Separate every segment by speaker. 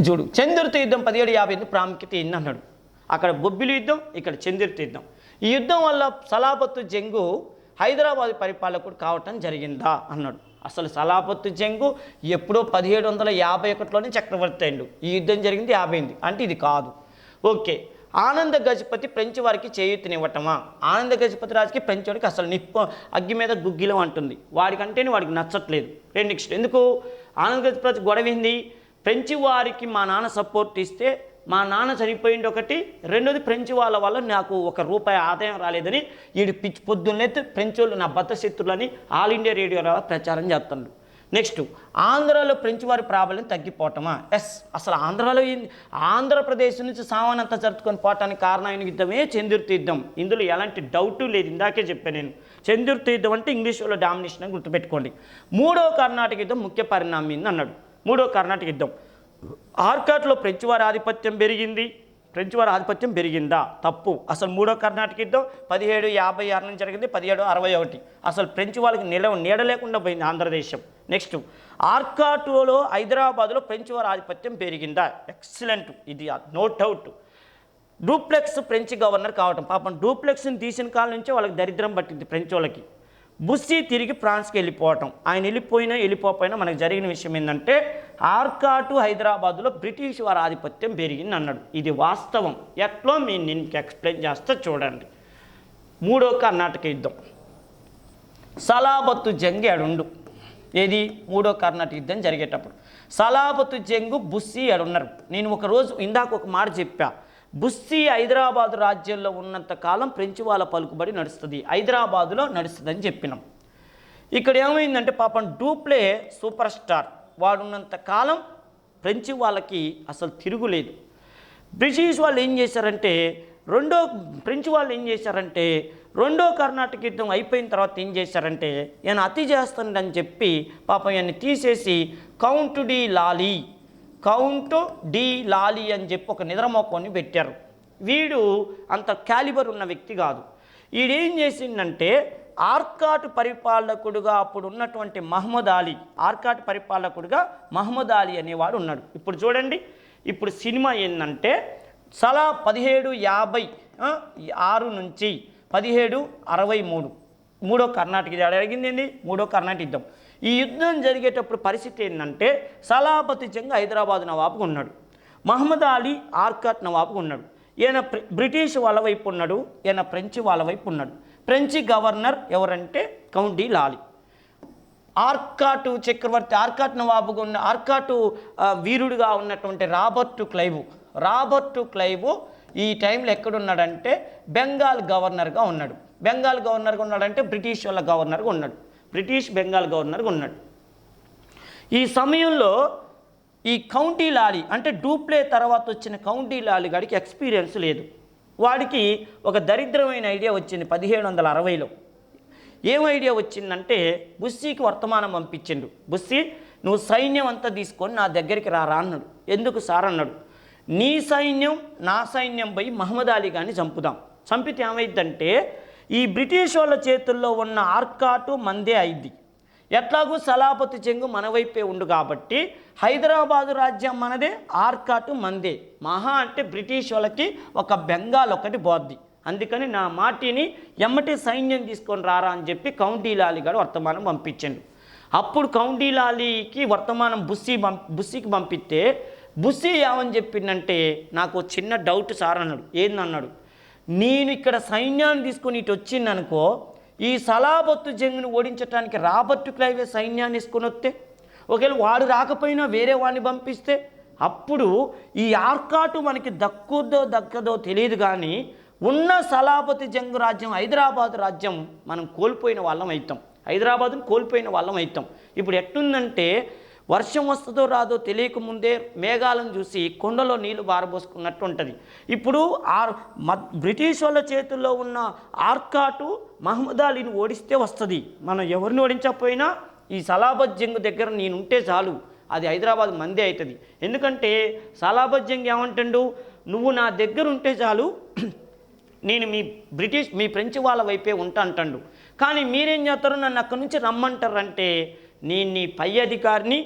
Speaker 1: చూడు, చంద్రుతి యుద్ధం 1758 ప్రాముఖ్యత ఏంది అన్నాడు. అక్కడ బొబ్బిలి యుద్ధం, ఇక్కడ చంద్రుతి యుద్ధం. ఈ యుద్ధం వల్ల సలాబత్తు జంగు హైదరాబాద్ పరిపాలకుడు కావటం జరిగిందా అన్నాడు. అసలు సలాబత్తు జంగు ఎప్పుడో 1751లోనే చక్రవర్తి అయిండు. ఈ యుద్ధం జరిగింది 58, అంటే ఇది కాదు. ఓకే, ఆనంద గజపతి ఫ్రెంచ్ వారికి చేయూతనివ్వటమా? ఆనంద గజపతి రాజుకి ఫ్రెంచ్ వాడికి అసలు నిప్పు అగ్గి మీద గుగ్గిలం అంటుంది. వాడికంటేనే వాడికి నచ్చట్లేదు. నెక్స్ట్ ఎందుకు ఆనంద గజపతి గొడవింది? ఫ్రెంచ్ వారికి మా నాన్న సపోర్ట్ ఇస్తే మా నాన్న చనిపోయింది ఒకటి, రెండోది ఫ్రెంచ్ వాళ్ళ వల్ల నాకు ₹1 ఆదాయం రాలేదని వీడి పిచ్చి పొద్దున్నైతే ఫ్రెంచ్ వాళ్ళు నా బద్ధశత్రులని ఆల్ ఇండియా రేడియో ప్రచారం చేస్తున్నాడు. నెక్స్ట్ ఆంధ్రాలో ఫ్రెంచ్ వారి ప్రాబల్యం తగ్గిపోవటమా? ఎస్, అసలు ఆంధ్రాలో ఆంధ్రప్రదేశ్ నుంచి సామానంతా జరుపుకొని పోవటానికి కారణమైన యుద్ధమే చంద్రుతి యుద్ధం. ఇందులో ఎలాంటి డౌటు లేదు. ఇందాకే చెప్పాను నేను, చంద్రుతి యుద్ధం అంటే ఇంగ్లీష్లో డామినేషన్ అని గుర్తుపెట్టుకోండి. మూడో కర్ణాటక యుద్ధం ముఖ్య పరిణామం ఏంది అన్నాడు. మూడో కర్ణాటక యుద్ధం, ఆర్కాట్లో ఫ్రెంచ్ వారి ఆధిపత్యం పెరిగింది. ఫ్రెంచ్ వారి ఆధిపత్యం పెరిగిందా? తప్పు. అసలు మూడో కర్ణాటక యుద్ధం 1756 నుంచి జరిగింది, 1761. అసలు ఫ్రెంచ్ వాళ్ళకి నీడ లేకుండా పోయింది ఆంధ్రదేశం. నెక్స్ట్ ఆర్కాటులో హైదరాబాద్లో ఫ్రెంచ్ వారి ఆధిపత్యం పెరిగిందా? ఎక్సలెంట్, ఇది no doubt. Dupleix French governor కావటం. పాపం డూప్లెక్స్ని తీసిన కాలం నుంచే వాళ్ళకి దరిద్రం పట్టింది ఫ్రెంచ్ వాళ్ళకి. బుస్సీ తిరిగి ఫ్రాన్స్కి వెళ్ళిపోవటం. ఆయన వెళ్ళిపోయినా మనకు జరిగిన విషయం ఏంటంటే ఆర్కాటు హైదరాబాదులో బ్రిటిష్ వారి ఆధిపత్యం పెరిగింది అన్నాడు. ఇది వాస్తవం. ఎట్లో నేను ఎక్స్ప్లెయిన్ చేస్తా చూడండి. మూడో కర్ణాటక యుద్ధం, సలాబత్తు జంగ్ ఎడుండు. ఏది? మూడో కర్ణాటక యుద్ధం జరిగేటప్పుడు సలాబత్తు జంగు బుస్సీ ఎడున్నారు. నేను ఒకరోజు ఇందాక ఒక మాట చెప్పా, బుస్సీ హైదరాబాదు రాజ్యంలో ఉన్నంత కాలం ఫ్రెంచ్ వాళ్ళ పలుకుబడి నడుస్తుంది, హైదరాబాదులో నడుస్తుందని చెప్పినాం. ఇక్కడ ఏమైందంటే పాపం డూప్లే సూపర్ స్టార్ వాడు ఉన్నంత కాలం ఫ్రెంచ్ వాళ్ళకి అసలు తిరుగులేదు. బ్రిటిష్ వాళ్ళు ఏం చేశారంటే ఫ్రెంచ్ వాళ్ళు ఏం చేశారంటే రెండో కర్ణాటక యుద్ధం అయిపోయిన తర్వాత ఏం చేశారంటే ఈయన అతి చేస్తుండని చెప్పి పాపం ఈయన్ని తీసేసి కౌంట్ డి లాలీ అని చెప్పి ఒక నిద్రమోకాన్ని పెట్టారు. వీడు అంత క్యాలిబర్ ఉన్న వ్యక్తి కాదు. వీడేం చేసిందంటే ఆర్కాట్ పరిపాలకుడుగా అప్పుడు ఉన్నటువంటి మహమ్మద్ అలీ అనేవాడు ఉన్నాడు. ఇప్పుడు చూడండి, ఇప్పుడు సినిమా ఏంటంటే 1756 నుంచి 1763 మూడో కర్ణాటక జరిగింది. మూడో కర్ణాటక యుద్ధం. ఈ యుద్ధం జరిగేటప్పుడు పరిస్థితి ఏంటంటే సలాబత్ జంగ్ హైదరాబాద్ నవాబుగా ఉన్నాడు, మహమ్మద్ అలీ ఆర్కాట్ నవాబుగా ఉన్నాడు. ఈయన బ్రిటిష్ వాళ్ళ వైపు ఉన్నాడు, ఈయన ఫ్రెంచ్ వాళ్ళ వైపు ఉన్నాడు. ఫ్రెంచ్ గవర్నర్ ఎవరంటే కౌంట్ డి లాలీ. ఆర్కాటు చక్రవర్తి, ఆర్కాట్ నవాబుగా ఉన్న ఆర్కాటు వీరుడిగా ఉన్నటువంటి రాబర్ట్ క్లైవ్ ఈ టైంలో ఎక్కడున్నాడంటే బెంగాల్ గవర్నర్గా ఉన్నాడు. ఉన్నాడంటే బ్రిటిష్ వాళ్ళ గవర్నర్గా ఉన్నాడు. బెంగాల్ గవర్నర్గా ఉన్నాడు. ఈ సమయంలో ఈ కౌంటీ లాలీ అంటే డూప్లే తర్వాత వచ్చిన కౌంటీ లాలీ గారికి ఎక్స్పీరియన్స్ లేదు. వాడికి ఒక దరిద్రమైన ఐడియా వచ్చింది 1760లో. ఏం ఐడియా వచ్చిందంటే బుస్సీకి వర్తమానం పంపించిండు. బుస్సీ, నువ్వు సైన్యం అంతా తీసుకొని నా దగ్గరికి రారా అన్నాడు. ఎందుకు సార్ అన్నాడు. నీ సైన్యం నా సైన్యం పోయి మహమ్మద్ అలీ గారిని చంపితే ఏమైందంటే ఈ బ్రిటిష్ వాళ్ళ చేతుల్లో ఉన్న ఆర్కాటు మందే అయింది. ఎట్లాగూ సలాబత్ జంగు మన వైపే ఉండు కాబట్టి హైదరాబాదు రాజ్యం మనదే, ఆర్కాటు మందే. మహా అంటే బ్రిటిష్ వాళ్ళకి ఒక బెంగాల్ ఒకటి పోద్ది. అందుకని నా మాటిని ఎమ్మటి సైన్యం తీసుకొని రారా అని చెప్పి కౌంటీ లాలీ గారు వర్తమానం పంపించండు. అప్పుడు కౌంటీ లాలీకి వర్తమానం బుస్సీకి పంపిస్తే బుస్సీ ఏమని చెప్పిందంటే నాకు చిన్న డౌట్ సార్ అన్నాడు. ఏందన్నాడు, నేను ఇక్కడ సైన్యాన్ని తీసుకొని ఇటు వచ్చిందనుకో, ఈ సలాబత్తు జంగును ఓడించడానికి రాబర్ట్ క్లైవే సైన్యాన్ని తీసుకొని వస్తే, ఒకవేళ వాడు రాకపోయినా వేరే వాడిని పంపిస్తే, అప్పుడు ఈ ఆర్కాటు మనకి దక్కదో తెలియదు. కానీ ఉన్న సలాబత్ జంగు రాజ్యం హైదరాబాద్ రాజ్యం మనం కోల్పోయిన వాళ్ళం అవుతాం. ఇప్పుడు ఎట్టుందంటే వర్షం వస్తుందో రాదో తెలియకముందే మేఘాలను చూసి కొండలో నీళ్లు బారబోసుకున్నట్టు ఉంటుంది. ఇప్పుడు బ్రిటిష్ వాళ్ళ చేతుల్లో ఉన్న ఆర్కాటు మహమ్మద్ అలీని ఓడిస్తే వస్తుంది. మనం ఎవరిని ఓడించకపోయినా ఈ సలాబత్ జంగ్ దగ్గర నేను ఉంటే చాలు, అది హైదరాబాద్ మందే అవుతుంది. ఎందుకంటే సలాబత్ జంగ్ ఏమంటాడు, నువ్వు నా దగ్గర ఉంటే చాలు, నేను మీ ఫ్రెంచ్ వాళ్ళ వైపే ఉంటా అంటాడు. కానీ మీరేం చేస్తారు, నన్ను అక్కడి నుంచి రమ్మంటారంటే నేను నీ పై అధికారిని,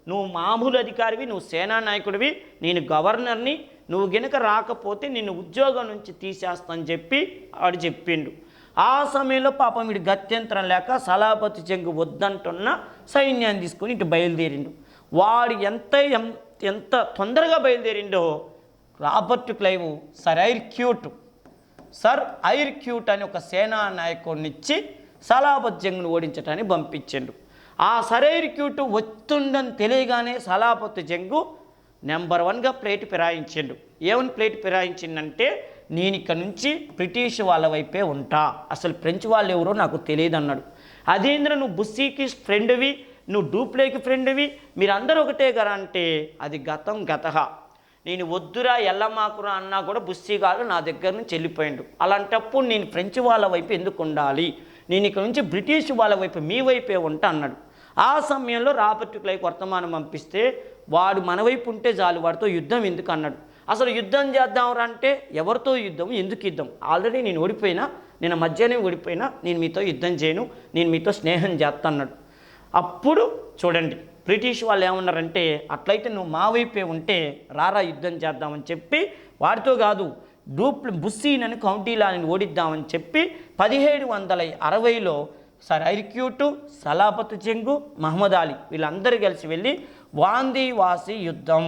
Speaker 1: నువ్వు మామూలు అధికారివి, నువ్వు సేనా నాయకుడివి, నేను గవర్నర్ని, నువ్వు గనుక రాకపోతే నిన్ను ఉద్యోగం నుంచి తీసేస్తానని చెప్పి వాడు చెప్పిండు. ఆ సమయంలో పాపం వీడు గత్యంతరం లేక సలాపతి జంగు వద్దంటున్న సైన్యాన్ని తీసుకొని ఇటు బయలుదేరిండు. వాడు ఎంత తొందరగా బయలుదేరిండో రాబర్ట్ క్లైవ్ సర్ ఐర్ క్యూట్ అని ఒక సేనా నాయకుడినిచ్చి సలాపతి జంగును ఓడించటానికి పంపించిండు. ఆ సర్ ఐర్ క్యూట్ వస్తుందని తెలియగానే సలాపతి జంగు నెంబర్ 1గా ప్లేట్ ఫిరాయించిండు. ఏమని ప్లేట్ ఫిరాయించిందంటే, నేను ఇక్కడ నుంచి బ్రిటిష్ వాళ్ళ వైపే ఉంటా, అసలు ఫ్రెంచ్ వాళ్ళు ఎవరో నాకు తెలియదు అన్నాడు. అదేంద్ర నువ్వు బుస్సీకి ఫ్రెండ్వి, నువ్వు డూప్లేకి ఫ్రెండ్వి, మీరందరూ ఒకటే కదా అంటే, అది గతహ, నేను వద్దురా ఎల్లమాకురా అన్నా కూడా బుస్సీ గారు నా దగ్గర నుంచి వెళ్ళిపోయిండు. అలాంటప్పుడు నేను ఫ్రెంచ్ వాళ్ళ వైపు ఎందుకు ఉండాలి, నేను ఇక్కడ నుంచి బ్రిటిష్ వాళ్ళ వైపు మీ వైపే ఉంటా అన్నాడు. ఆ సమయంలో రాబర్ట్ క్లైవ్ వర్తమానం పంపిస్తే, వాడు మన వైపు ఉంటే చాలు, వాడితో యుద్ధం ఎందుకు అన్నాడు. అసలు యుద్ధం చేద్దాంరా అంటే, ఎవరితో యుద్ధం, ఎందుకు యుద్ధం, ఆల్రెడీ నేను ఓడిపోయినా, నేను మధ్యనే ఓడిపోయినా, నేను మీతో యుద్ధం చేయను, నేను మీతో స్నేహం చేస్తా అన్నాడు. అప్పుడు చూడండి బ్రిటిష్ వాళ్ళు ఏమన్నారంటే, అట్లయితే నువ్వు మా వైపే ఉంటే రారా యుద్ధం చేద్దామని చెప్పి, వాడితో కాదు బుస్సీనని కౌంటీలాని ఓడిద్దామని చెప్పి 1760లో సర్ ఐర్ క్యూట్, సలాపత్ జంగు, మహమ్మద్ అలీ వీళ్ళందరూ కలిసి వెళ్ళి వాందీవాసి యుద్ధం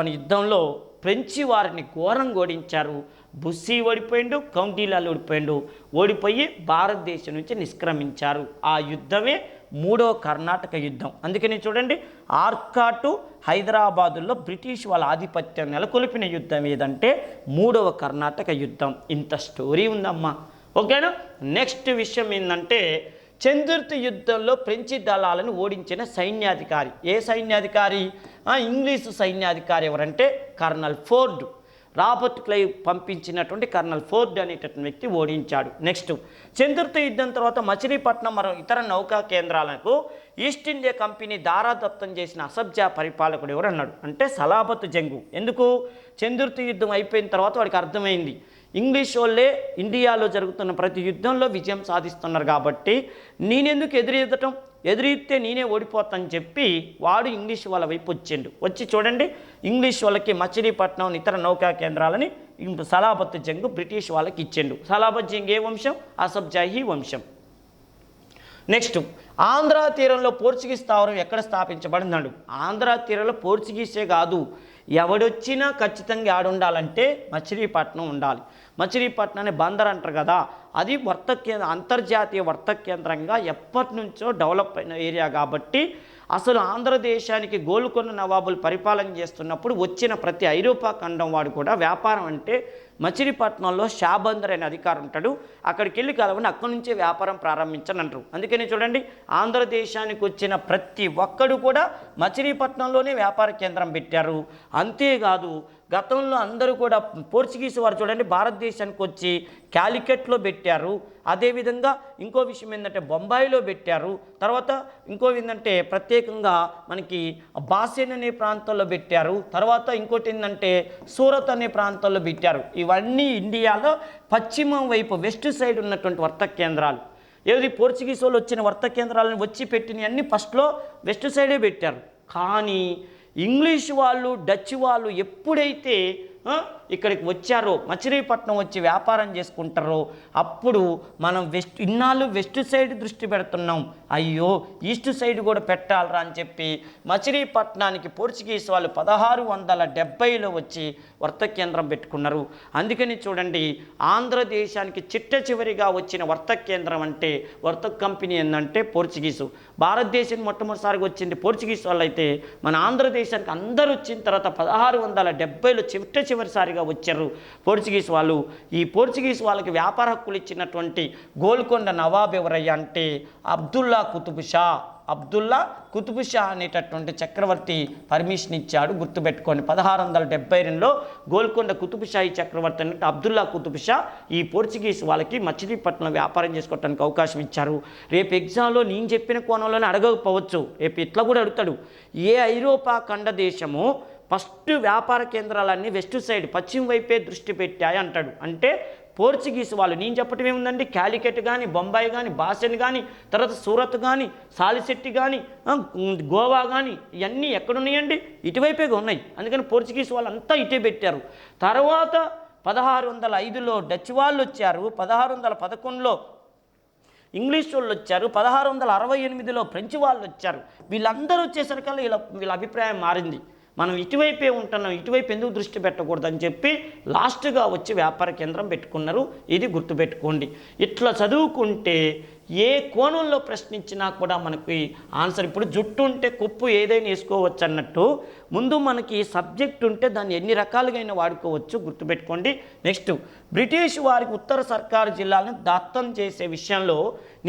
Speaker 1: అనే యుద్ధంలో ఫ్రెంచి వారిని ఘోరంగా ఓడించారు. బుస్సీ ఓడిపోయిండు, కౌంటీలాలు ఓడిపోయి భారతదేశం నుంచి నిష్క్రమించారు. ఆ యుద్ధమే 3వ కర్ణాటక యుద్ధం. అందుకని చూడండి, ఆర్కాటు హైదరాబాదులో బ్రిటిష్ వాళ్ళ ఆధిపత్యం నెలకొల్పిన యుద్ధం ఏదంటే 3వ కర్ణాటక యుద్ధం. ఇంత స్టోరీ ఉందమ్మా, ఓకేనా. నెక్స్ట్ విషయం ఏంటంటే, చందుర్తి యుద్ధంలో ఫ్రెంచి దళాలను ఓడించిన సైన్యాధికారి, ఏ సైన్యాధికారి, ఇంగ్లీషు సైన్యాధికారి ఎవరంటే కర్నల్ ఫోర్డ్. రాబర్ట్ క్లైవ్ పంపించినటువంటి కర్నల్ ఫోర్డ్ అనేటటువంటి వ్యక్తి ఓడించాడు. నెక్స్ట్, చందుర్తి యుద్ధం తర్వాత మచిలీపట్నం మరియు ఇతర నౌకా కేంద్రాలకు ఈస్ట్ ఇండియా కంపెనీ దారాదత్తం చేసిన అసబ్జా పరిపాలకుడు ఎవరు అన్నాడు అంటే సలాపత్ జంగు. ఎందుకు, చందుర్తి యుద్ధం అయిపోయిన తర్వాత వాడికి అర్థమైంది, ఇంగ్లీష్ వాళ్ళే ఇండియాలో జరుగుతున్న ప్రతి యుద్ధంలో విజయం సాధిస్తున్నారు కాబట్టి నేనెందుకు ఎదురీస్తే నేనే ఓడిపోతానని చెప్పి వాడు ఇంగ్లీష్ వాళ్ళ వైపు వచ్చి చూడండి, ఇంగ్లీష్ వాళ్ళకి మచిలీపట్నం ఇతర నౌకా కేంద్రాలని సలాపత్ జంగు బ్రిటిష్ వాళ్ళకి ఇచ్చిండు. సలాపత్ జంగ్ ఏ వంశం, అసబ్జాహీ వంశం. నెక్స్ట్, ఆంధ్ర తీరంలో పోర్చుగీస్ స్థావరం ఎక్కడ స్థాపించబడిందన్నాడు. ఆంధ్ర తీరంలో పోర్చుగీసే కాదు, ఎవడొచ్చినా ఖచ్చితంగా ఆడుండాలంటే మచిలీపట్నం ఉండాలి. మచిలీపట్నాన్ని బందర్ అంటారు కదా, అది అంతర్జాతీయ వర్తక కేంద్రంగా ఎప్పటి నుంచో డెవలప్ అయిన ఏరియా కాబట్టి అసలు ఆంధ్రదేశానికి గోల్కొండ నవాబులు పరిపాలన చేస్తున్నప్పుడు వచ్చిన ప్రతి ఐరోపా ఖండం వాడు కూడా వ్యాపారం అంటే మచిలీపట్నంలో షాబందర్ అనే అధికారి ఉంటాడు, అక్కడికి వెళ్ళి కలవని అక్కడి నుంచే వ్యాపారం ప్రారంభించని అంటారు. అందుకని చూడండి, ఆంధ్రదేశానికి వచ్చిన ప్రతి ఒక్కడు కూడా మచిలీపట్నంలోనే వ్యాపార కేంద్రం పెట్టారు. అంతేకాదు, గతంలో అందరూ కూడా పోర్చుగీస్ వారు చూడండి భారతదేశానికి వచ్చి క్యాలికట్లో పెట్టారు. అదేవిధంగా ఇంకో విషయం ఏంటంటే బొంబాయిలో పెట్టారు. తర్వాత ఇంకో ఏంటంటే ప్రత్యేకంగా మనకి బాసెన్ అనే ప్రాంతంలో పెట్టారు. తర్వాత ఇంకోటి ఏంటంటే సూరత్ అనే ప్రాంతంలో పెట్టారు. ఇవన్నీ ఇండియాలో పశ్చిమం వైపు వెస్ట్ సైడ్ ఉన్నటువంటి వర్తక కేంద్రాలు. ఏది పోర్చుగీస్ వాళ్ళు వచ్చిన వర్తక కేంద్రాలను వచ్చి పెట్టినవి అన్నీ ఫస్ట్లో వెస్ట్ సైడే పెట్టారు. కానీ ఇంగ్లీష్ వాళ్ళు, డచ్ వాళ్ళు ఎప్పుడైతే ఇక్కడికి వచ్చారో, మచిలీపట్నం వచ్చి వ్యాపారం చేసుకుంటారో, అప్పుడు మనం ఇన్నాళ్ళు వెస్ట్ సైడ్ దృష్టి పెడుతున్నాం, అయ్యో ఈస్ట్ సైడ్ కూడా పెట్టాలరా అని చెప్పి మచిలీపట్నానికి పోర్చుగీస్ వాళ్ళు 1670లో వచ్చి వర్తక కేంద్రం పెట్టుకున్నారు. అందుకని చూడండి, ఆంధ్రదేశానికి చిట్ట చివరిగా వచ్చిన వర్తక కేంద్రం అంటే వర్తక కంపెనీ ఏంటంటే పోర్చుగీసు. భారతదేశం మొట్టమొదటిసారిగా వచ్చింది పోర్చుగీస్ వాళ్ళు అయితే, మన ఆంధ్రదేశానికి అందరూ వచ్చిన తర్వాత 1670లో చివరిసారిగా వచ్చారు పోర్చుగీస్ వాళ్ళు. ఈ పోర్చుగీస్ వాళ్ళకి వ్యాపార హక్కులు ఇచ్చినటువంటి గోల్కొండ నవాబ్ ఎవరయ్యా అంటే అబ్దుల్లా కుతుబ్ షా అనేటటువంటి చక్రవర్తి పర్మిషన్ ఇచ్చాడు. గుర్తుపెట్టుకోండి, 1672లో గోల్కొండ కుతుబ్ షాహీ చక్రవర్తి అంటే అబ్దుల్లా కుతుబ్ షా ఈ పోర్చుగీస్ వాళ్ళకి మచిలీపట్నం వ్యాపారం చేసుకోవడానికి అవకాశం ఇచ్చారు. రేపు ఎగ్జామ్లో నేను చెప్పిన కోణంలోనే అడగకపోవచ్చు, రేపు ఇట్లా కూడా అడుగుతాడు, ఏ ఐరోపా ఖండ దేశము ఫస్ట్ వ్యాపార కేంద్రాలన్నీ వెస్ట్ సైడ్ పశ్చిమ వైపే దృష్టి పెట్టాయి అంటాడు. అంటే పోర్చుగీస్ వాళ్ళు, నేను చెప్పటం ఏముందండి, క్యాలికట్ కానీ, బొంబాయి కానీ, బాసెన్ కానీ, తర్వాత సూరత్ కానీ, సాలిసెట్టి కానీ, గోవా కానీ, ఇవన్నీ ఎక్కడున్నాయండి? ఇటువైపేగా ఉన్నాయి. అందుకని పోర్చుగీస్ వాళ్ళు అంతా ఇటే పెట్టారు. తర్వాత 1605లో డచ్ వాళ్ళు వచ్చారు, 1611లో ఇంగ్లీష్ వాళ్ళు వచ్చారు, 1668లో ఫ్రెంచ్ వాళ్ళు వచ్చారు. వీళ్ళందరూ వచ్చేసరికల్లా వీళ్ళ అభిప్రాయం మారింది. మనం ఇటువైపే ఉంటున్నాం, ఇటువైపు ఎందుకు దృష్టి పెట్టకూడదని చెప్పి లాస్ట్గా వచ్చి వ్యాపార కేంద్రం పెట్టుకున్నారు. ఇది గుర్తుపెట్టుకోండి. ఇట్లా చదువుకుంటే ఏ కోణంలో ప్రశ్నించినా కూడా మనకి ఆన్సర్. ఇప్పుడు జుట్టు ఉంటే కొప్పు ఏదైనా వేసుకోవచ్చు అన్నట్టు ముందు మనకి సబ్జెక్ట్ ఉంటే దాన్ని ఎన్ని రకాలుగా వాడుకోవచ్చు, గుర్తుపెట్టుకోండి. నెక్స్ట్, బ్రిటిష్ వారికి ఉత్తర సర్కారు జిల్లాలను దత్తం చేసే విషయంలో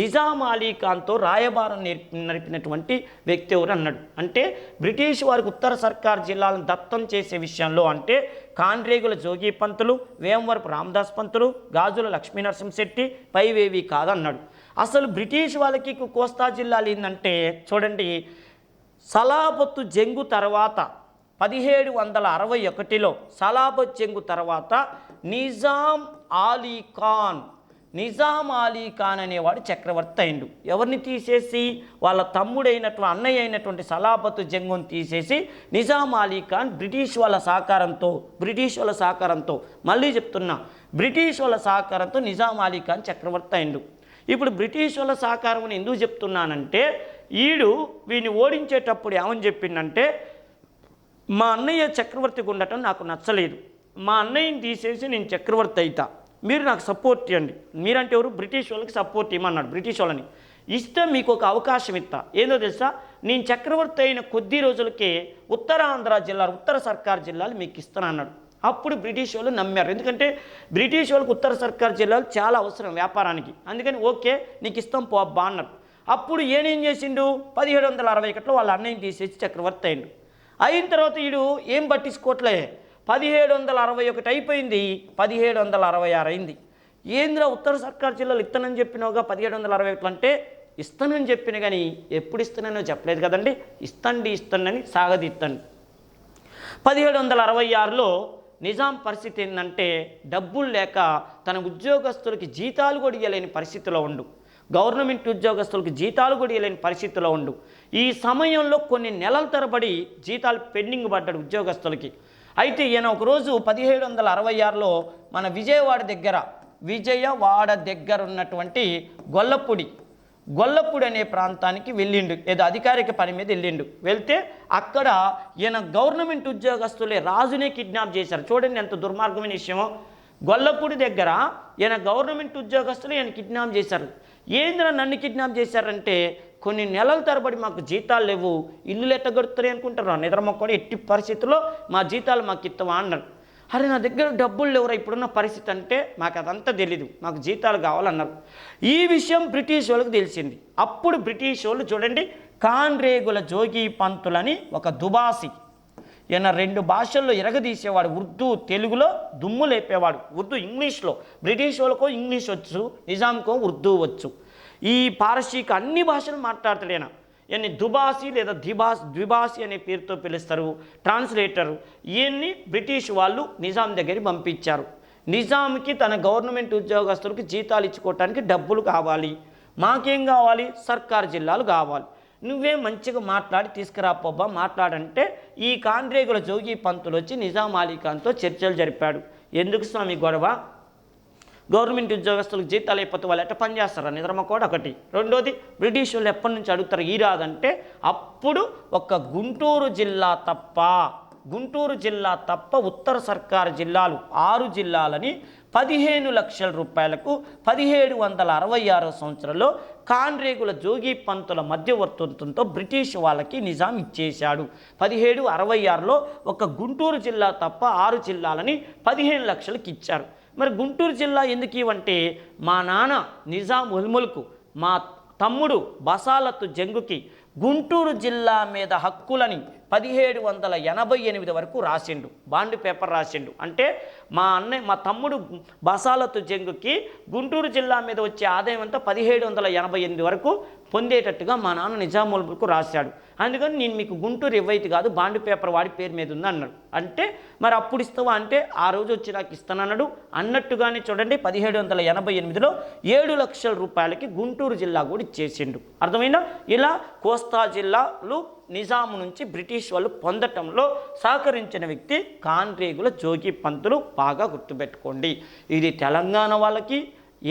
Speaker 1: నిజాం అలీ ఖాన్తో రాయబారం నడిపినటువంటి వ్యక్తి ఎవరు అన్నాడు. అంటే బ్రిటిష్ వారికి ఉత్తర సర్కారు జిల్లాలను దత్తం చేసే విషయంలో అంటే కాండ్రేగుల జోగి పంతులు, వేమవరపు రామదాస్ పంతులు, గాజుల లక్ష్మీనరసింహశెట్టి పైవేవి కాదన్నాడు. అసలు బ్రిటిష్ వాళ్ళకి కోస్తా జిల్లాలు ఏంటంటే చూడండి, సలాబత్తు జంగు తర్వాత 1761లో సలాబత్ జంగు తర్వాత నిజాం అలీ ఖాన్ అనేవాడు చక్రవర్తి అయిండు. ఎవరిని తీసేసి? వాళ్ళ తమ్ముడైనటువంటి అన్నయ్య అయినటువంటి సలాబతు జంగుని తీసేసి నిజాం అలీ ఖాన్ బ్రిటిష్ వాళ్ళ సహకారంతో మళ్ళీ చెప్తున్నా, బ్రిటిష్ వాళ్ళ సహకారంతో నిజాం అలీ ఖాన్ చక్రవర్తి అయిండు. ఇప్పుడు బ్రిటిష్ వాళ్ళ సహకారం ఎందుకు చెప్తున్నానంటే, వీడిని ఓడించేటప్పుడు ఏమని చెప్పిందంటే, మా అన్నయ్య చక్రవర్తిగా ఉండటం నాకు నచ్చలేదు, మా అన్నయ్యని తీసేసి నేను చక్రవర్తి అవుతా, మీరు నాకు సపోర్ట్ ఇవ్వండి. మీరంటే ఎవరు? బ్రిటిష్ వాళ్ళకి సపోర్ట్ ఇవ్వమన్నాడు. బ్రిటిష్ వాళ్ళని ఇస్తే మీకు ఒక అవకాశం ఇస్తా, ఏదో తెలుసా, నేను చక్రవర్తి అయిన కొద్ది రోజులకే ఉత్తర సర్కార్ జిల్లాలు మీకు ఇస్తానన్నాడు. అప్పుడు బ్రిటిష్ వాళ్ళు నమ్మారు. ఎందుకంటే బ్రిటిష్ వాళ్ళకి ఉత్తర సర్కార్ జిల్లాలు చాలా అవసరం వ్యాపారానికి. అందుకని ఓకే నీకు ఇస్తాం పోబ్బా అన్నారు. అప్పుడు ఏం చేసిండు? 1761లో వాళ్ళ అన్నయ్యని తీసేసి చక్రవర్తి అయిండు. అయిన తర్వాత ఏం పట్టించుకోవట్లే, 1761 అయిపోయింది, 1766 అయింది. ఏంద్రా ఉత్తర సర్కార్ జిల్లాలు ఇస్తానని చెప్పినావుగా 1761 అంటే ఇస్తానని చెప్పిన కానీ ఎప్పుడు ఇస్తానో చెప్పలేదు కదండి. ఇస్తానని సాగదీత్తండి. 1766లో నిజాం పరిస్థితి ఏంటంటే డబ్బులు లేక తన ఉద్యోగస్తులకి జీతాలు కూడా ఇవ్వలేని పరిస్థితిలో ఉండు. గవర్నమెంట్ ఉద్యోగస్తులకు జీతాలు కూడా ఇవ్వలేని పరిస్థితిలో ఉండు. ఈ సమయంలో కొన్ని నెలల తరబడి జీతాలు పెండింగ్ పడ్డాడు ఉద్యోగస్తులకి. అయితే ఈయన ఒకరోజు 1766లో మన విజయవాడ దగ్గర ఉన్నటువంటి గొల్లపూడి అనే ప్రాంతానికి వెళ్ళిండు. ఏదో అధికారిక పని మీద వెళ్తే అక్కడ ఈయన గవర్నమెంట్ ఉద్యోగస్తులే రాజునే కిడ్నాప్ చేశారు. చూడండి ఎంత దుర్మార్గమైన విషయమో. గొల్లపూడి దగ్గర ఈయన గవర్నమెంట్ ఉద్యోగస్తులు ఈయన కిడ్నాప్ చేశారు. ఏంద్రా నన్ను కిడ్నాప్ చేశారంటే, కొన్ని నెలల తరబడి మాకు జీతాలు లేవు, ఇల్లు ఎట్టగొడుతున్నాయి అనుకుంటారు, నిద్రమొక్కడు ఎట్టి పరిస్థితుల్లో మా జీతాలు మాకు ఇస్తావా అన్నారు. అరే నా దగ్గర డబ్బులు లేవురా ఇప్పుడున్న పరిస్థితి అంటే, మాకు అదంతా తెలీదు, మాకు జీతాలు కావాలన్నారు. ఈ విషయం బ్రిటిష్ వాళ్ళకి తెలిసింది. అప్పుడు బ్రిటిష్ వాళ్ళు చూడండి, కాండ్రేగుల జోగి పంతులని ఒక దుబాసి, ఈయన 2 భాషల్లో ఎరగదీసేవాడు. ఉర్దూ తెలుగులో దుమ్ము లేపేవాడు, ఉర్దూ ఇంగ్లీష్లో. బ్రిటిష్ వాళ్ళకో ఇంగ్లీష్ వచ్చు, నిజాంకో ఉర్దూ వచ్చు. ఈ పారసీక అన్ని భాషలు మాట్లాడతాడు ఈయన. ఈయన్ని దుబాసి లేదా ద్విభాసి అనే పేరుతో పిలుస్తారు, ట్రాన్స్లేటర్. ఈయన్ని బ్రిటిష్ వాళ్ళు నిజాం దగ్గరికి పంపించారు. నిజాంకి తన గవర్నమెంట్ ఉద్యోగస్తులకు జీతాలు ఇచ్చుకోవటానికి డబ్బులు కావాలి, మాకేం కావాలి? సర్కార్ జిల్లాలు కావాలి, నువ్వే మంచిగా మాట్లాడి తీసుకురాపోబ్బా మాట్లాడంటే ఈ కాండ్రేగుల జోగి పంతులు వచ్చి నిజాం అలీ ఖాన్తో చర్చలు జరిపాడు. ఎందుకు స్వామి గొడవ? గవర్నమెంట్ ఉద్యోగస్తులకు జీతాలు అయిపోతే వాళ్ళు ఎట్ట పని చేస్తారా? నిద్రమకోడు ఒకటి. రెండోది, బ్రిటిష్ వాళ్ళు ఎప్పటి నుంచి అడుగుతారు ఈ రాదంటే, అప్పుడు ఒక గుంటూరు జిల్లా తప్ప ఉత్తర సర్కారు జిల్లాలు 6 జిల్లాలని 15 లక్షల రూపాయలకు 1766 సంవత్సరంలో కాండ్రేగుల జోగి పంతుల మధ్యవర్తిత్వంతో బ్రిటిష్ వాళ్ళకి నిజాం ఇచ్చేశాడు. 1766లో ఒక గుంటూరు జిల్లా తప్ప 6 జిల్లాలని 15 లక్షలకి ఇచ్చారు. మరి గుంటూరు జిల్లా ఎందుకు ఇవంటే, మా నాన్న నిజాం ఉల్ ముల్క్ మా తమ్ముడు బసాలతు జంగుకి గుంటూరు జిల్లా మీద హక్కులని 1788 వరకు రాసిండు, బాండ్ పేపర్ రాసిండు. అంటే మా తమ్ముడు బసాలతు జంగుకి గుంటూరు జిల్లా మీద వచ్చే ఆదాయం అంతా 1788 వరకు పొందేటట్టుగా మా నాన్న నిజాముల్ ముల్క్ రాశాడు. అందుకని నేను మీకు గుంటూరు ఇవ్వైతే కాదు, బాండ్ పేపర్ వాడి పేరు మీద ఉంది అన్నాడు. అంటే మరి అప్పుడు ఇస్తావా అంటే ఆ రోజు వచ్చి నాకు ఇస్తానన్నాడు. అన్నట్టుగానే చూడండి 1788లో 7 లక్షల రూపాయలకి గుంటూరు జిల్లా కూడా ఇచ్చేసిండు. అర్థమైందా? ఇలా కోస్తా జిల్లాలు నిజాము నుంచి బ్రిటిష్ వాళ్ళు పొందటంలో సహకరించిన వ్యక్తి కాన్రేగుల జోగి పంతులు. బాగా గుర్తుపెట్టుకోండి. ఇది తెలంగాణ వాళ్ళకి,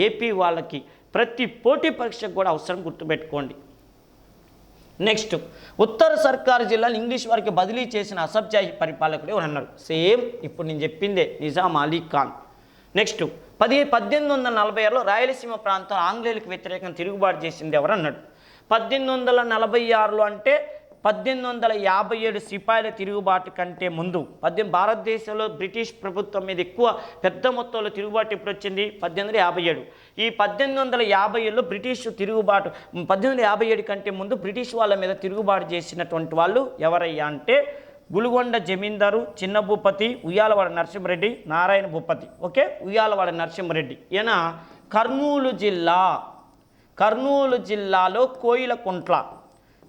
Speaker 1: ఏపీ వాళ్ళకి ప్రతి పోటీ పరీక్షకు కూడా అవసరం, గుర్తుపెట్టుకోండి. నెక్స్ట్, ఉత్తర సర్కారు జిల్లాలు ఇంగ్లీష్ వారికి బదిలీ చేసిన అసబ్జాహీ పరిపాలకుడు ఎవరు అన్నారు? సేమ్ ఇప్పుడు నేను చెప్పిందే, నిజాం అలీ ఖాన్. నెక్స్ట్, 1846లో రాయలసీమ ప్రాంతం ఆంగ్లేయులకు వ్యతిరేకంగా తిరుగుబాటు చేసింది ఎవరు అన్నాడు? 1846లో అంటే 1857 సిపాయిల తిరుగుబాటు కంటే ముందు భారతదేశంలో బ్రిటిష్ ప్రభుత్వం మీద ఎక్కువ పెద్ద మొత్తంలో తిరుగుబాటు ఎప్పుడు వచ్చింది? 1857. ఈ 1857లో బ్రిటిష్ తిరుగుబాటు 1857 కంటే ముందు బ్రిటిష్ వాళ్ళ మీద తిరుగుబాటు చేసినటువంటి వాళ్ళు ఎవరయ్యా అంటే గులుగొండ జమీందారు, చిన్న భూపతి, ఉయ్యాలవాడ నరసింహారెడ్డి, నారాయణ భూపతి. ఓకే, ఉయ్యాలవాడ నరసింహారెడ్డి ఈయన కర్నూలు జిల్లాలో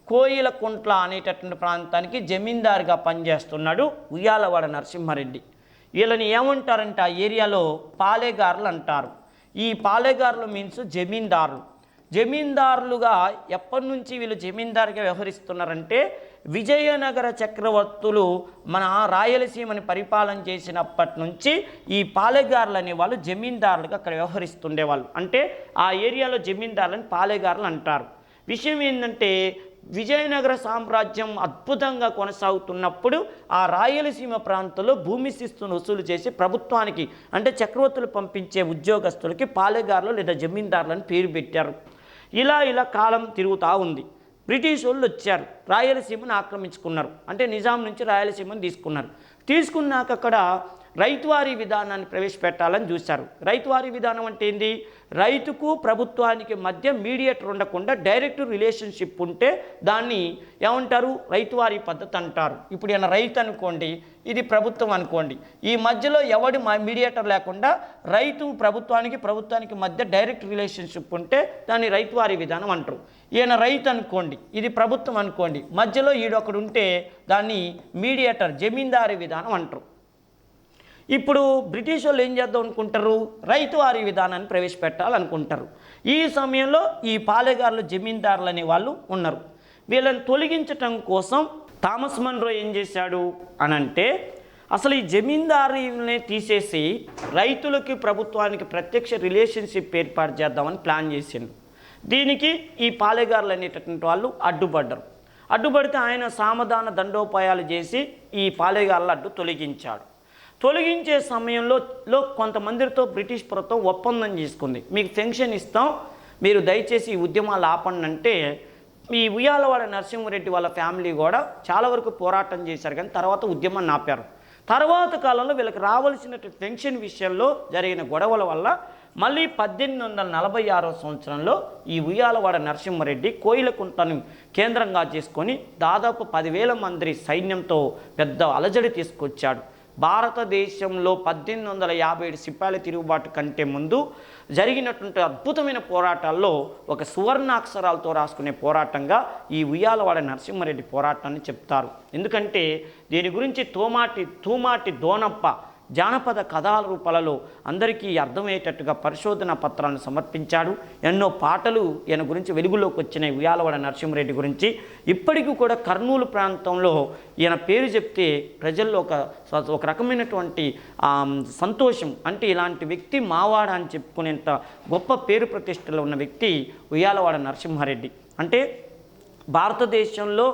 Speaker 1: కోయిలకుంట్ల అనేటటువంటి ప్రాంతానికి జమీందారుగా పనిచేస్తున్నాడు ఉయ్యాలవాడ నరసింహారెడ్డి. వీళ్ళని ఏమంటారంటే ఆ ఏరియాలో పాలేగారులు అంటారు. ఈ పాలేగారులు మీన్స్ జమీందారులుగా ఎప్పటి నుంచి వీళ్ళు జమీందారుగా వ్యవహరిస్తున్నారంటే విజయనగర చక్రవర్తులు మన రాయలసీమని పరిపాలన చేసినప్పటి నుంచి ఈ పాలేగారులు అనేవాళ్ళు జమీందారులుగా అక్కడ వ్యవహరిస్తుండేవాళ్ళు. అంటే ఆ ఏరియాలో జమీందారులని పాలేగారులు అంటారు. విషయం ఏంటంటే విజయనగర సామ్రాజ్యం అద్భుతంగా కొనసాగుతున్నప్పుడు ఆ రాయలసీమ ప్రాంతంలో భూమి శిస్తును వసూలు చేసి ప్రభుత్వానికి అంటే చక్రవర్తులు పంపించే ఉద్యోగస్తులకి పాలేగారులు లేదా జమీందారులని పేరు పెట్టారు. ఇలా కాలం తిరుగుతూ ఉంది. బ్రిటిష్ వాళ్ళు వచ్చారు, రాయలసీమను ఆక్రమించుకున్నారు. అంటే నిజాం నుంచి రాయలసీమను తీసుకున్నాక అక్కడ రైతువారీ విధానాన్ని ప్రవేశపెట్టాలని చూశారు. రైతువారీ విధానం అంటే ఏంది? రైతుకు ప్రభుత్వానికి మధ్య మీడియేటర్ ఉండకుండా డైరెక్ట్ రిలేషన్షిప్ ఉంటే దాన్ని ఏమంటారు? రైతువారీ పద్ధతి అంటారు. ఇప్పుడు ఈయన రైతు అనుకోండి, ఇది ప్రభుత్వం అనుకోండి, ఈ మధ్యలో ఎవడి మీడియేటర్ లేకుండా రైతు ప్రభుత్వానికి మధ్య డైరెక్ట్ రిలేషన్షిప్ ఉంటే దాన్ని రైతువారీ విధానం అంటారు. ఈయన రైతు అనుకోండి, ఇది ప్రభుత్వం అనుకోండి, మధ్యలో ఈడొకడు ఉంటే దాన్ని మీడియేటర్ జమీందారీ విధానం అంటారు. ఇప్పుడు బ్రిటిష్ వాళ్ళు ఏం చేద్దాం అనుకుంటారు? రైతువారీ విధానాన్ని ప్రవేశపెట్టాలనుకుంటారు. ఈ సమయంలో ఈ పాలేగారులు జమీందారులు అనే వాళ్ళు ఉన్నారు. వీళ్ళని తొలగించటం కోసం థామస్ మన్రో ఏం చేశాడు అనంటే అసలు ఈ జమీందారీని తీసేసి రైతులకి ప్రభుత్వానికి ప్రత్యక్ష రిలేషన్షిప్ ఏర్పాటు చేద్దామని ప్లాన్ చేసిండు. దీనికి ఈ పాలేగారులు అనేటటువంటి వాళ్ళు అడ్డుపడితే ఆయన సామధాన దండోపాయాలు చేసి ఈ పాలేగారుల తొలగించాడు. తొలగించే సమయంలో కొంతమందితో బ్రిటిష్ ప్రభుత్వం ఒప్పందం చేసుకుంది. మీకు పెన్షన్ ఇస్తాం, మీరు దయచేసి ఈ ఉద్యమాలు ఆపండి అంటే ఈ ఉయ్యాలవాడ నరసింహారెడ్డి వాళ్ళ ఫ్యామిలీ కూడా చాలా వరకు పోరాటం చేశారు, కానీ తర్వాత ఉద్యమాన్ని ఆపారు. తర్వాత కాలంలో వీళ్ళకి రావాల్సిన పెన్షన్ విషయంలో జరిగిన గొడవల వల్ల మళ్ళీ 1846 సంవత్సరంలో ఈ ఉయ్యాలవాడ నరసింహారెడ్డి కోయిలకుంటను కేంద్రంగా చేసుకొని దాదాపు 10,000 మంది సైన్యంతో పెద్ద అలజడి తీసుకొచ్చాడు. భారతదేశంలో 1857 సిపాయిల తిరుగుబాటు కంటే ముందు జరిగినటువంటి అద్భుతమైన పోరాటాల్లో ఒక సువర్ణాక్షరాలతో రాసుకునే పోరాటంగా ఈ ఉయ్యాలవాడ నరసింహారెడ్డి పోరాటాన్ని చెప్తారు. ఎందుకంటే దీని గురించి తూమాటి దోనప్ప జానపద కథల రూపాలలో అందరికీ అర్థమయ్యేటట్టుగా పరిశోధన పత్రాలను సమర్పించాడు. ఎన్నో పాటలు ఈయన గురించి వెలుగులోకి వచ్చినాయి. ఉయ్యాలవాడ నరసింహారెడ్డి గురించి ఇప్పటికీ కూడా కర్నూలు ప్రాంతంలో ఈయన పేరు చెప్తే ప్రజల్లో ఒక రకమైనటువంటి సంతోషం. అంటే ఇలాంటి వ్యక్తి మావాడ అని చెప్పుకునేంత గొప్ప పేరు ప్రతిష్టలో ఉన్న వ్యక్తి ఉయ్యాలవాడ నరసింహారెడ్డి. అంటే భారతదేశంలో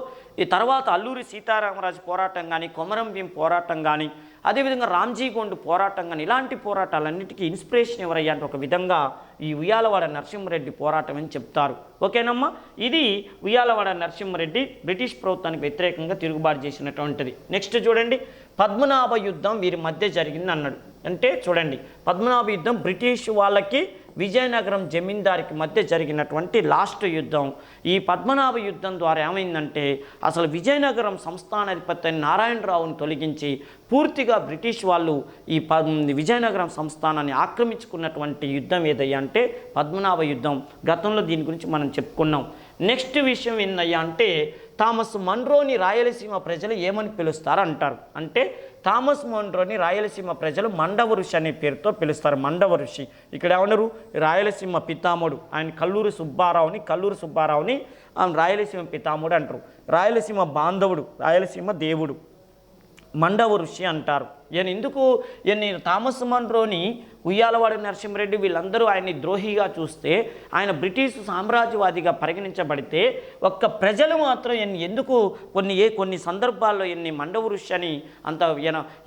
Speaker 1: ఈ తర్వాత అల్లూరి సీతారామరాజు పోరాటం కానీ, కొమరం భీం పోరాటం కానీ, అదేవిధంగా రామ్జీ గోండు పోరాటం కానీ, ఇలాంటి పోరాటాలన్నిటికీ ఇన్స్పిరేషన్ ఎవరయ్యా అంటే ఒక విధంగా ఈ ఉయ్యాలవాడ నరసింహారెడ్డి పోరాటం అని చెప్తారు. ఓకేనమ్మా, ఇది ఉయ్యాలవాడ నరసింహారెడ్డి బ్రిటిష్ ప్రభుత్వానికి వ్యతిరేకంగా తిరుగుబాటు చేసినటువంటిది. నెక్స్ట్ చూడండి, పద్మనాభ యుద్ధం వీరి మధ్య జరిగింది అన్నాడు. అంటే చూడండి, పద్మనాభ యుద్ధం బ్రిటిష్ వాళ్ళకి విజయనగరం జమీందారికి మధ్య జరిగినటువంటి లాస్ట్ యుద్ధం. ఈ పద్మనాభ యుద్ధం ద్వారా ఏమైందంటే అసలు విజయనగరం సంస్థానాధిపతి నారాయణరావుని తొలగించి పూర్తిగా బ్రిటిష్ వాళ్ళు ఈ విజయనగరం సంస్థానాన్ని ఆక్రమించుకున్నటువంటి యుద్ధం ఏదయ్యా అంటే పద్మనాభ యుద్ధం. గతంలో దీని గురించి మనం చెప్పుకున్నాం. నెక్స్ట్ విషయం ఏందయ్యా అంటే థామస్ మన్రోని రాయలసీమ ప్రజలు ఏమని పిలుస్తారు అంటారు. అంటే థామస్ మన్రోని రాయలసీమ ప్రజలు మండవ ఋషి అనే పేరుతో పిలుస్తారు. మండవ ఋషి ఇక్కడ ఏమన్నారు, రాయలసీమ పితామహుడు, ఆయన కల్లూరి సుబ్బారావుని రాయలసీమ పితామహుడు అంటారు. రాయలసీమ బాంధవుడు, రాయలసీమ దేవుడు, మండవ ఋషి అంటారు. ఈయన థామస్ మన్రోని, ఉయ్యాలవాడ నరసింహారెడ్డి వీళ్ళందరూ ఆయన్ని ద్రోహిగా చూస్తే, ఆయన బ్రిటిష్ సామ్రాజ్యవాదిగా పరిగణించబడితే, ఒక్క ప్రజలు మాత్రం ఎందుకు కొన్ని సందర్భాల్లో మండవ ఋషి అని అంత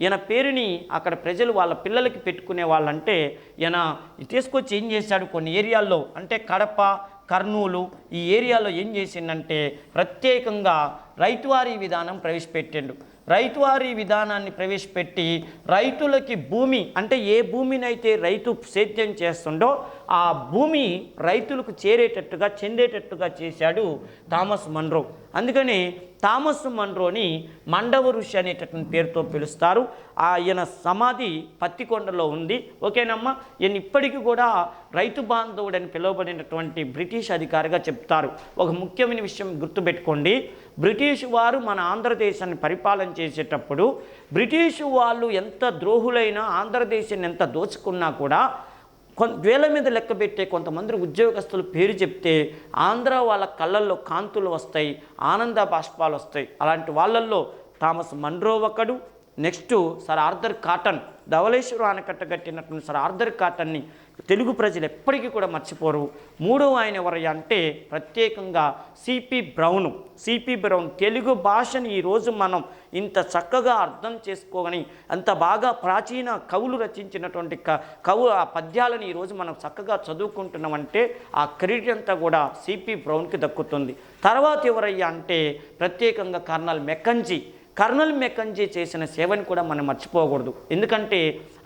Speaker 1: ఈయన పేరుని అక్కడ ప్రజలు వాళ్ళ పిల్లలకి పెట్టుకునే వాళ్ళంటే, ఈయన తీసుకొచ్చి ఏం చేశాడు, కొన్ని ఏరియాల్లో అంటే కడప, కర్నూలు ఈ ఏరియాలో ఏం చేసిందంటే ప్రత్యేకంగా రైతువారీ విధానం ప్రవేశపెట్టిండు. రైతువారీ విధానాన్ని ప్రవేశపెట్టి రైతులకి భూమి అంటే ఏ భూమినైతే రైతు సేద్యం చేస్తుండో ఆ భూమి రైతులకు చెందేటట్టుగా చేశాడు థామస్ మన్రో. అందుకని థామస్ మన్రోని మండవ ఋషి అనేటటువంటి పేరుతో పిలుస్తారు. ఆయన సమాధి పత్తికొండలో ఉంది. ఓకేనమ్మా. ఈయన ఇప్పటికీ కూడా రైతు బాంధవుడని పిలువబడినటువంటి బ్రిటిష్ అధికారిగా చెప్తారు. ఒక ముఖ్యమైన విషయం గుర్తుపెట్టుకోండి, బ్రిటిష్ వారు మన ఆంధ్రదేశాన్ని పరిపాలన చేసేటప్పుడు బ్రిటిష్ వాళ్ళు ఎంత ద్రోహులైనా ఆంధ్రదేశాన్ని ఎంత దోచుకున్నా కూడా వేల మీద లెక్క పెట్టే కొంతమంది ఉద్యోగస్తులు పేరు చెప్తే ఆంధ్ర వాళ్ళ కళ్ళల్లో కాంతులు వస్తాయి, ఆనంద బాష్పాలు వస్తాయి. అలాంటి వాళ్ళల్లో థామస్ మన్రో ఒకడు. Next sir Arthur Cotton, Dowleswaram ఆనకట్ట కట్టినటువంటి సర్ ఆర్థర్ కాటన్ని తెలుగు ప్రజలు ఎప్పటికీ కూడా మర్చిపోరు. మూడో ఆయన ఎవరు అంటే ప్రత్యేకంగా సిపి బ్రౌన్. తెలుగు భాషని ఈరోజు మనం ఇంత చక్కగా అర్థం చేసుకోగని అంత బాగా ప్రాచీన కవులు రచించినటువంటి ఆ పద్యాలను ఈరోజు మనం చక్కగా చదువుకుంటున్నామంటే ఆ క్రెడిట్ అంతా కూడా సిపి బ్రౌన్కి దక్కుతుంది. తర్వాత ఎవరయ్యా అంటే ప్రత్యేకంగా కర్నల్ మెకంజీ చేసిన సేవని కూడా మనం మర్చిపోకూడదు. ఎందుకంటే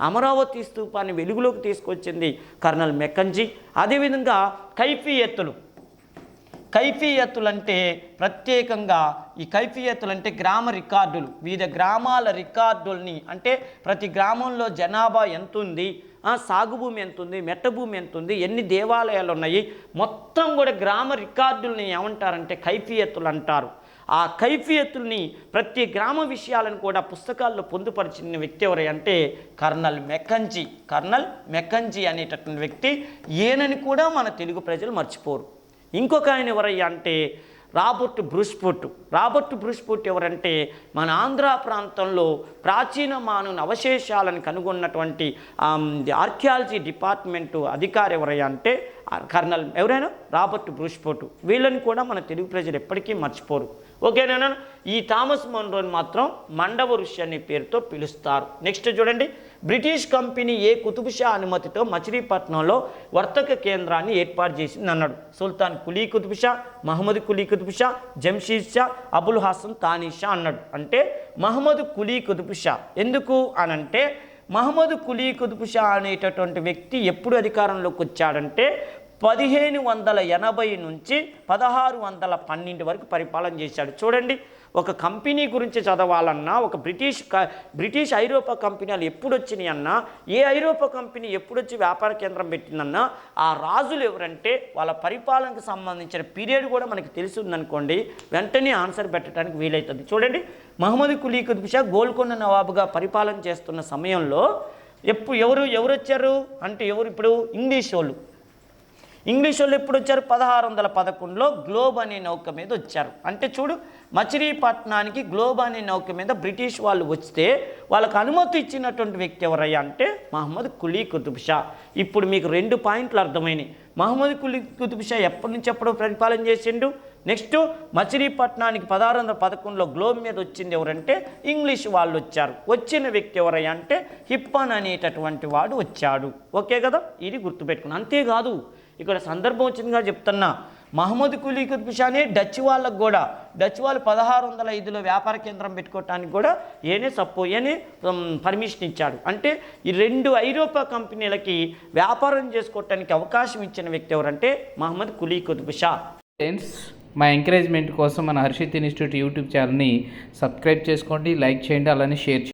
Speaker 1: అమరావతి స్తూపాన్ని వెలుగులోకి తీసుకొచ్చింది కర్నల్ మెకంజీ. అదేవిధంగా కైఫియత్తులు అంటే ప్రత్యేకంగా ఈ కైఫియత్తులు అంటే గ్రామ రికార్డులు, వివిధ గ్రామాల రికార్డుల్ని అంటే ప్రతి గ్రామంలో జనాభా ఎంత ఉంది, సాగు భూమి ఎంత ఉంది, మెట్ట భూమి ఎంత ఉంది, ఎన్ని దేవాలయాలు ఉన్నాయి, మొత్తం కూడా గ్రామ రికార్డుల్ని ఏమంటారంటే కైఫియత్తులు అంటారు. ఆ కైఫియత్తుల్ని ప్రతి గ్రామ విషయాలను కూడా పుస్తకాల్లో పొందుపరిచిన వ్యక్తి ఎవరు అంటే కర్నల్ మెకంజీ అనేటటువంటి వ్యక్తి. ఈయనని కూడా మన తెలుగు ప్రజలు మర్చిపోరు. ఇంకొక ఆయన ఎవరయ్యా అంటే రాబర్ట్ బ్రూస్ఫుట్ ఎవరంటే మన ఆంధ్ర ప్రాంతంలో ప్రాచీన మానవుని అవశేషాలను కనుగొన్నటువంటి ఆర్కియాలజీ డిపార్ట్మెంటు అధికారి ఎవరయ్యా అంటే కర్నల్ ఎవరైనా రాబర్ట్ బ్రూస్ఫుట్. వీళ్ళని కూడా మన తెలుగు ప్రజలు ఎప్పటికీ మర్చిపోరు. ఓకేనా. ఈ థామస్ మన్రోని మాత్రం మండవ ఋషి అనే పేరుతో పిలుస్తారు. నెక్స్ట్ చూడండి, బ్రిటిష్ కంపెనీ కుతుబ్-షా అనుమతితో మచిలీపట్నంలో వర్తక కేంద్రాన్ని ఏర్పాటు చేసింది అన్నాడు. సుల్తాన్ కులీ కుతుబ్ షా, మహమ్మద్ కులీ కుతుబ్ షా, జంషీద్ షా, అబుల్ హాసన్ థానీ షా అన్నాడు. అంటే మహమ్మద్ కులీ కుతుబ్ షా ఎందుకు అనంటే మహమ్మద్ కులీ కుతుబ్ షా అనేటటువంటి వ్యక్తి ఎప్పుడు అధికారంలోకి వచ్చాడంటే 1580 నుంచి 1612 వరకు పరిపాలన చేశాడు. చూడండి, ఒక కంపెనీ గురించి చదవాలన్నా, ఒక బ్రిటిష్ ఐరోపా కంపెనీలు ఎప్పుడు వచ్చినాయి అన్నా, ఏ ఐరోపా కంపెనీ ఎప్పుడొచ్చి వ్యాపార కేంద్రం పెట్టిందన్నా ఆ రాజులు ఎవరంటే వాళ్ళ పరిపాలనకు సంబంధించిన పీరియడ్ కూడా మనకి తెలిసి ఉందనుకోండి, వెంటనే ఆన్సర్ పెట్టడానికి వీలవుతుంది. చూడండి, మహమ్మద్ కులీ కుతుబ్ షా గోల్కొండ నవాబుగా పరిపాలన చేస్తున్న సమయంలో ఎవరు వచ్చారు అంటే ఇప్పుడు ఇంగ్లీష్ వాళ్ళు ఎప్పుడు వచ్చారు? 1611లో గ్లోబ్ అనే నౌక మీద వచ్చారు. అంటే చూడు, మచిలీపట్నానికి గ్లోబ్ అనే నౌక మీద బ్రిటిష్ వాళ్ళు వస్తే వాళ్ళకు అనుమతి ఇచ్చినటువంటి వ్యక్తి ఎవరయ్యా అంటే మహమ్మద్ కులీ కుతుబ్ షా. ఇప్పుడు మీకు 2 పాయింట్లు అర్థమైనాయి. మహమ్మద్ కులీ కుతుబ్ షా ఎప్పటి నుంచి ఎప్పుడో పరిపాలన చేసిండు. నెక్స్ట్ మచిలీపట్నానికి 1611లో గ్లోబ్ మీద వచ్చింది ఎవరంటే ఇంగ్లీష్ వాళ్ళు వచ్చారు. వచ్చిన వ్యక్తి ఎవరయ్యా అంటే హిప్పన్ అనేటటువంటి వాడు వచ్చాడు. ఓకే కదా, ఇది గుర్తుపెట్టుకున్నాను. అంతేకాదు, ఇక్కడ సందర్భం వచ్చిందిగా చెప్తున్నా, మహమ్మద్ కులీ కుతుబ్ షానే డచ్ వాళ్ళు 1605లో వ్యాపార కేంద్రం పెట్టుకోవటానికి కూడా ఈయనే పర్మిషన్ ఇచ్చాడు. అంటే ఈ 2 ఐరోపా కంపెనీలకి వ్యాపారం చేసుకోవటానికి అవకాశం ఇచ్చిన వ్యక్తి ఎవరంటే మహమ్మద్ కులీ కుతుబ్ షా.
Speaker 2: ఫ్రెండ్స్, మా ఎంకరేజ్మెంట్ కోసం మన హర్షిత్ ఇన్స్టిట్యూట్ యూట్యూబ్ ఛానల్ని సబ్స్క్రైబ్ చేసుకోండి, లైక్ చేయండి, అలానే షేర్ చేయండి.